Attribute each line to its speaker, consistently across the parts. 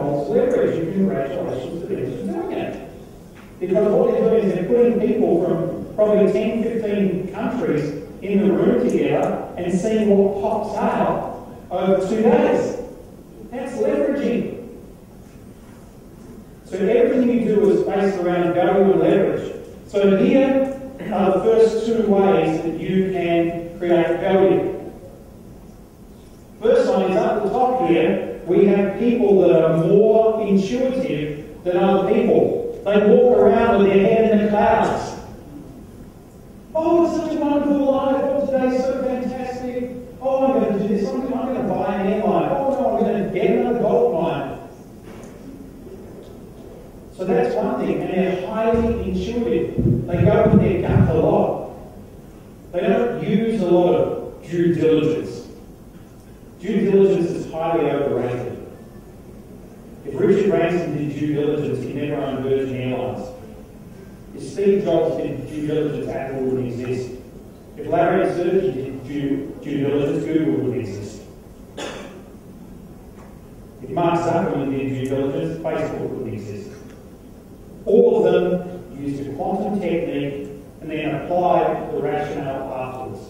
Speaker 1: involves leverage, and congratulations to them for doing it. Because what they're doing is they're putting people from probably 10, 15 countries in the room together and seeing what pops out over 2 days. That's leveraging. So everything you do is based around value and leverage. So here are the first 2 ways that you can create value. First one is up the top here, we have people that are more intuitive than other people. They walk around with their head in the clouds. Oh, it's such a wonderful life. Oh, today's so fantastic. Oh, I'm going to do this. I'm going to buy an airline. Oh, no, I'm going to get another gold mine. So that's one thing. And they're highly intuitive. They go with their gut a lot. They don't use a lot of due diligence. Due diligence is highly overrated. If Richard Branson did due diligence, he'd never own Virgin Airlines. If Steve Jobs did due diligence, Apple wouldn't exist. If Larry Sergey did due diligence, Google wouldn't exist. If Mark Zuckerberg did due diligence, Facebook wouldn't exist. All of them used a quantum technique and then applied the rationale afterwards.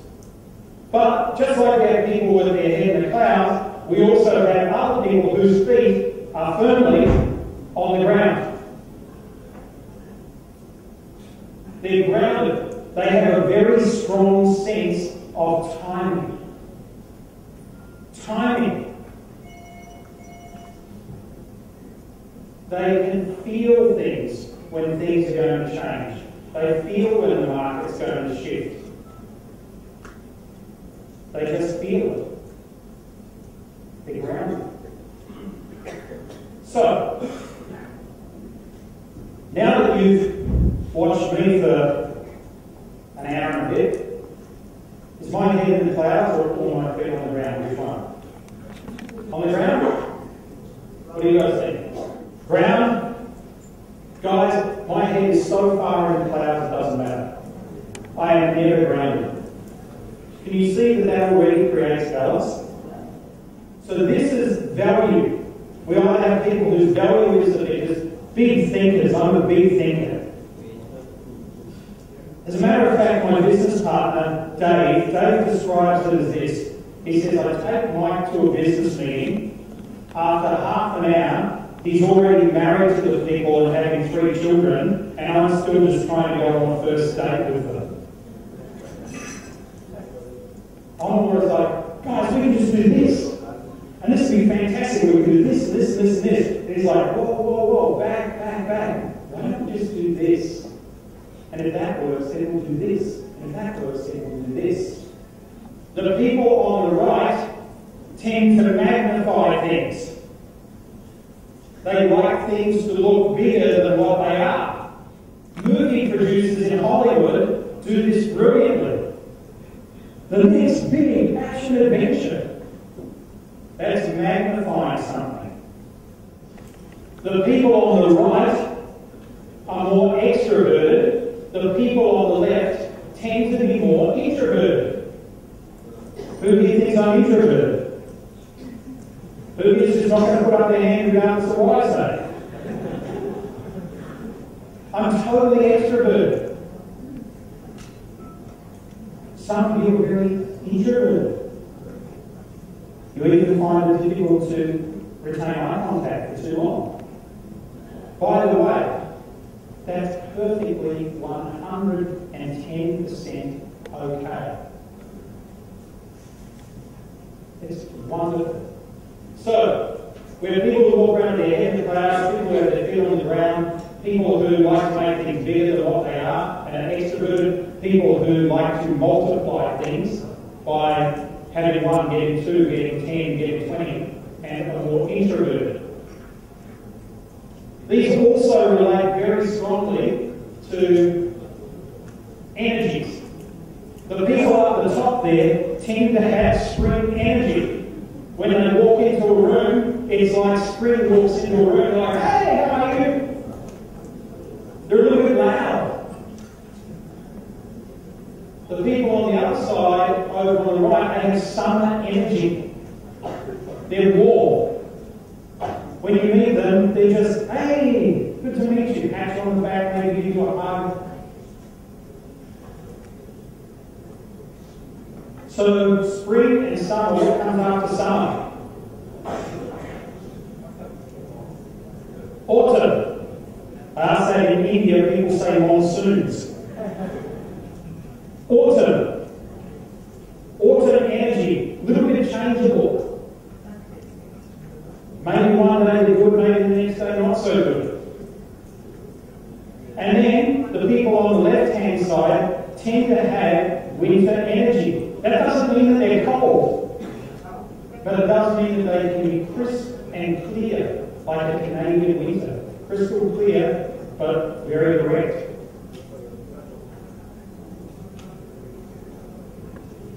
Speaker 1: But just like we have people with their head in the clouds, we also have other people whose feet are firmly on the ground. They're grounded. They have a very strong sense of timing. Timing. They can feel things when things are going to change. They feel when the market's going to shift. They just feel it. They're grounded. So, now that you've watched me for an hour and a bit, is my head in the clouds or my feet on the ground? Which one? On the ground? What do you guys think? Ground? Guys, my head is so far in the clouds it doesn't matter. I am never grounded. Can you see that that already creates balance? So this is value. We either have people whose value is that they're just big thinkers. I'm a big thinker. As a matter of fact, my business partner, Dave describes it as this. He says, I take Mike to a business meeting. After half an hour, he's already married to the people and having 3 children, and I'm still just trying to go on a first date with them. I'm always like, guys, we can just do this. And this would be fantastic. We can do this, this, this, and this. And he's like, whoa, whoa, whoa, back, back, back. Why don't we just do this? And if that works, then we'll do this. And if that works, then we'll do this. The people on the right tend to magnify things. They like things to look bigger than what they are. Movie producers in Hollywood do this brilliantly. The next big action adventure. That's magnifying something. The people on the right are more extroverted. The people on the left tend to be more introverted. Who do you think I'm introverted? Who is just not going to put up their hand regardless of what I say? I'm totally extroverted. Some people are very introverted. You even find it difficult to retain eye contact for too long. By the way, that's perfectly 110% okay. It's wonderful. So, we have people who walk around with their head in the clouds, people who have their feet on the ground, people who like to make things bigger than what they are, and are extroverted, people who like to multiply things by having 1, getting 2, getting 10, getting 20, and are more introverted. These also relate very strongly to energies. The people up the top there tend to have spring energy. When they walk into a room, it's like spring walks into a room like, hey, how are you? They're a little bit loud. The people on the other side, over on the right, they have summer energy. They're warm. When you meet them, give you a hug. So spring and summer, what comes after summer? Autumn. I say in India, people say monsoons. Autumn. Autumn energy, a little bit changeable. Maybe one day they're good, maybe the next day not so good. And then the people on the left-hand side tend to have winter energy. That doesn't mean that they're cold, but it does mean that they can be crisp and clear, like a Canadian winter. Crystal clear, but very direct.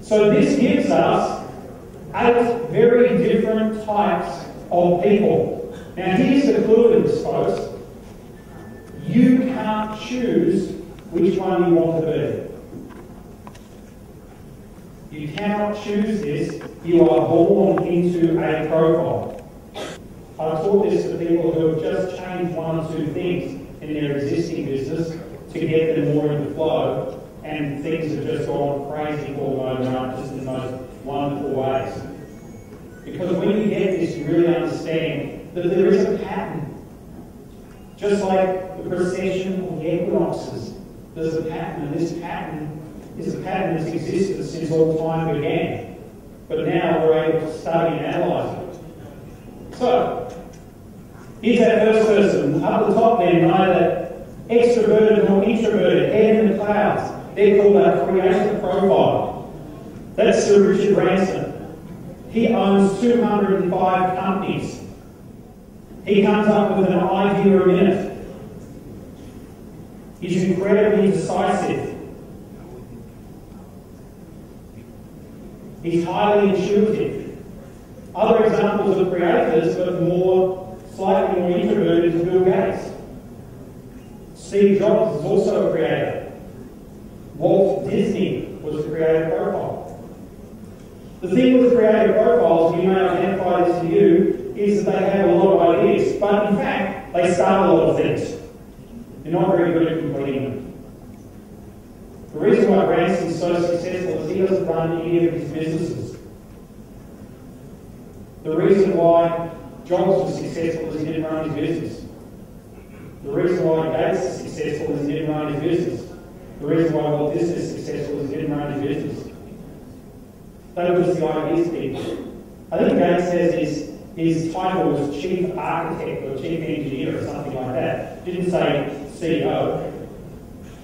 Speaker 1: So this gives us 8 very different types of people. Now here's the clue to this, folks. You can't choose which one you want to be. You cannot choose this. You are born into a profile. I've taught this to people who have just changed 1 or 2 things in their existing business to get them more into flow, and things have just gone crazy for them overnight, just in the most wonderful ways. Because when you get this, you really understand that there is a pattern. Just like the precession or the equinoxes, there's a pattern, and this pattern is a pattern that's existed since all time began. But now we're able to study and analyse it. So, here's that first person. Up the top there, neither extroverted nor introverted, head in the clouds. They're called a creative profile. That's Sir Richard Branson. He owns 205 companies. He comes up with an idea a minute. He's incredibly decisive. He's highly intuitive. Other examples of creators, but slightly more introverted, is Bill Gates. Steve Jobs is also a creator. Walt Disney was a creative profile. The thing with creative profiles, you may identify this to you, is that they have a lot of ideas, but in fact, they start a lot of things. They're not very good at completing them. The reason why Branson's so successful is he doesn't run any of his businesses. The reason why Jobs was successful is he didn't run his business. The reason why Gates is successful is he didn't run his business. The reason why Walt Disney is successful is he didn't run his business. They were just the ideas people. I think Gates says his title was Chief Architect or Chief Engineer or something like that. Didn't say CEO.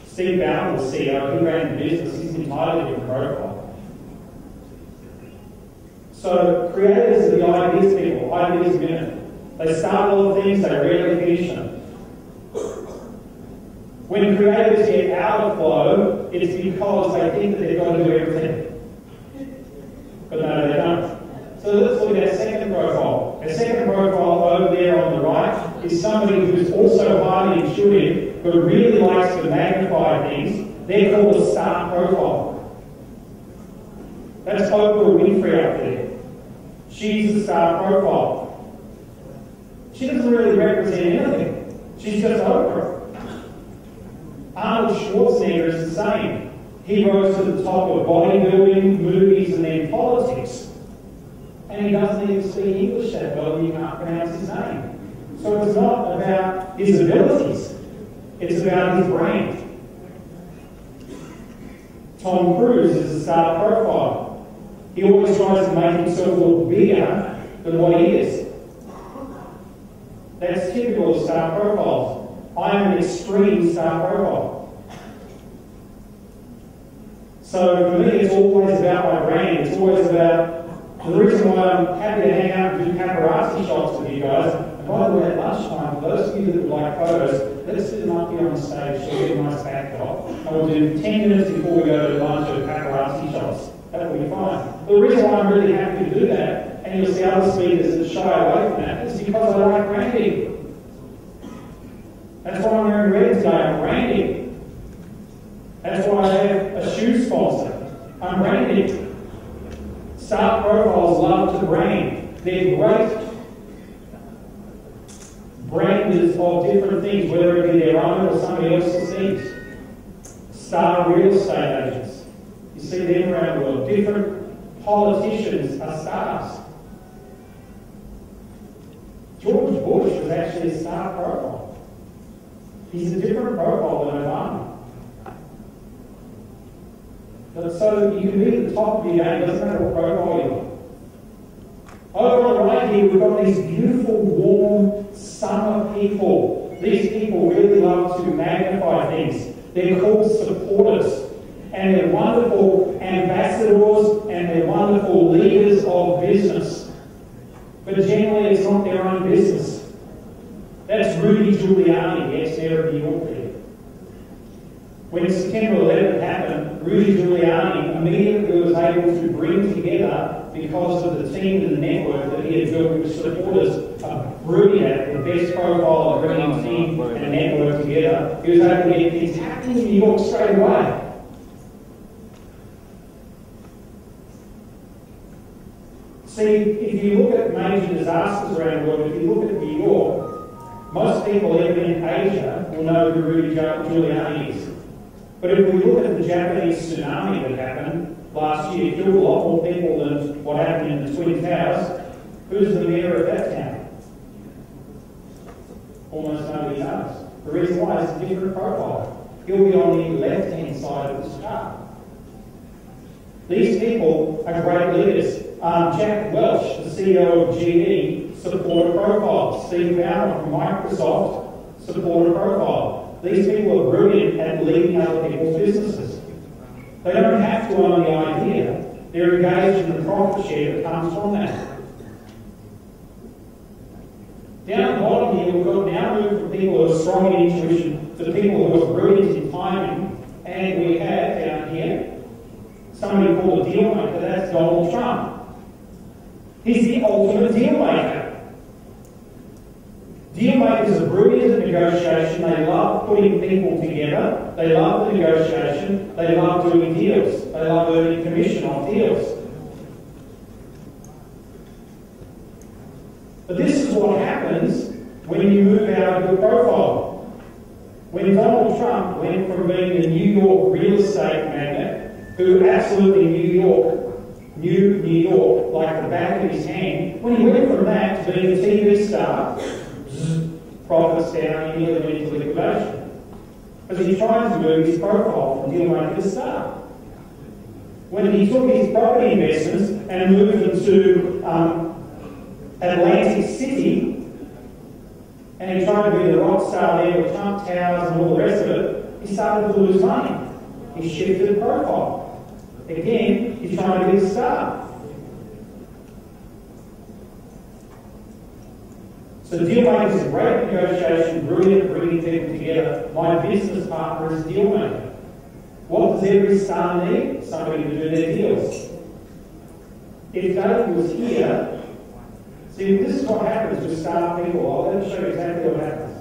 Speaker 1: Steve Ballmer was CEO, he ran the business, he's an entirely different profile. So creators are the ideas people, ideas minute. They start all the things, they rarely finish them. When creators get out of flow, it's because they think that they've got to do everything. But no, they don't. So let's look at our second profile. Our second profile over there on the right is somebody who's also highly intuitive, but really likes to magnify things. They're called a star profile. That's Oprah Winfrey up there. She's a star profile. She doesn't really represent anything. She's just Oprah. Arnold Schwarzenegger is the same. He rose to the top of bodybuilding, movies, and then politics. And he doesn't even speak English that well, and you can't pronounce his name. So it's not about his abilities. It's about his brain. Tom Cruise is a star profile. He always tries to make himself look bigger than what he is. That's typical of star profiles. I am an extreme star profile. So for me, it's always about my brain. It's always about the reason why I'm happy to hang out and do paparazzi shots with you guys. And by the way, at lunchtime, for those of you that would like photos, let's sit them up here on the stage, so we get a nice backdrop. And we'll do 10 minutes before we go to lunch of paparazzi shots. That will be fine. The reason why I'm really happy to do that, and you'll see other speakers that shy away from that, is because I like branding. That's why I'm wearing red today, I'm branding. That's why I have a shoe sponsor. I'm branding. Star profiles love to brand. They're great brand managers of different things, whether it be their own or somebody else's things. Star real estate agents. You see them around the world. Different politicians are stars. George Bush was actually a star profile. He's a different profile than Obama. But so you can be at the top of your game, doesn't matter what profile you're on. Over on the right here, we've got these beautiful, warm, summer people. These people really love to magnify things. They're called supporters. And they're wonderful ambassadors and they're wonderful leaders of business. But generally, it's not their own business. That's Rudy Giuliani, ex-mayor of New York. When September 11th happened, Rudy Giuliani immediately was able to bring together, because of the team and the network that he had built with supporters, brilliant, the best profile of bringing a team and a network together. He was able to get things happening in New York straight away. See, if you look at major disasters around the world, if you look at New York, most people even in Asia will know who Rudy Giuliani is. But if we look at the Japanese tsunami that happened last year, it killed a lot more people than what happened in the Twin Towers. Who's the mayor of that town? Almost nobody knows. The reason why is a different profile. He'll be on the left-hand side of this chart. These people are great leaders. Jack Welch, the CEO of GE, supporter profile. Steve Ballmer from Microsoft, supporter profile. These people are brilliant at leading other people's businesses. They don't have to own the idea. They're engaged in the profit share that comes from that. Down the bottom here, we've got now moved from people who are strong in intuition to people who are brilliant in timing. And we have down here somebody called a deal maker. That's Donald Trump. He's the ultimate deal maker. Deal makers are brilliant at negotiation. They love putting people together. They love the negotiation. They love doing deals. They love earning commission on deals. But this is what happens when you move out of your profile. When Donald Trump went from being the New York real estate magnate, who absolutely knew New York like the back of his hand, when he went from that to being a TV star, profits down, he nearly went into liquidation. Because he's trying to move his profile from deal maker to star. When he took his property investments and moved them to Atlantic City, and he tried to be the rock star there with Trump Towers and all the rest of it, he started to lose money. He shifted the profile. Again, he's trying to be the star. So deal makers is great negotiation, brilliant at bringing people together. My business partner is a deal maker. What does every star need? Somebody to do their deals. If Dave was here, see, this is what happens with star people. Let me show you exactly what happens.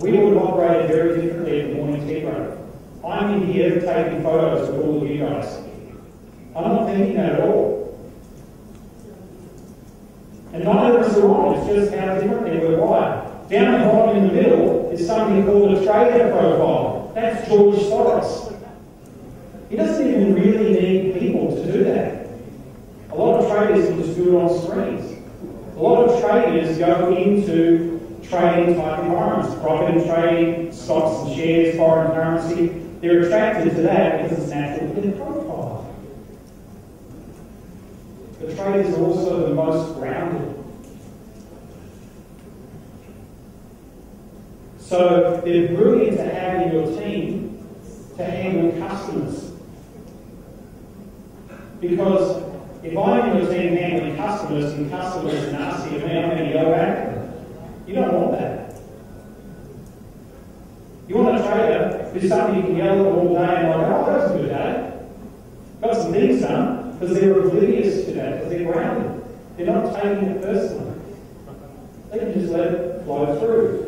Speaker 1: We would have operated very differently at the morning tea break. I'm in here taking photos of all of you guys. I'm not thinking that at all. And neither of us are wrong, it's just how differently we're wired. Down the bottom in the middle is something called a trader profile. That's George Soros. He doesn't even really need people to do that. A lot of traders can just do it on screens. A lot of traders go into trading type environments, property trading, stocks and shares, foreign currency. They're attracted to that because it's natural to their profile. The traders are also the most grounded. So they're brilliant to have in your team to handle customers. Because if I'm in your team handling customers and customers are nasty at me, I'm going to yell back at them. You don't want that. You want a trader who's somebody you can yell at all day and like, oh, that was a good day. Got some things done, because they're oblivious to that, because they're grounded. They're not taking it personally. They can just let it flow through.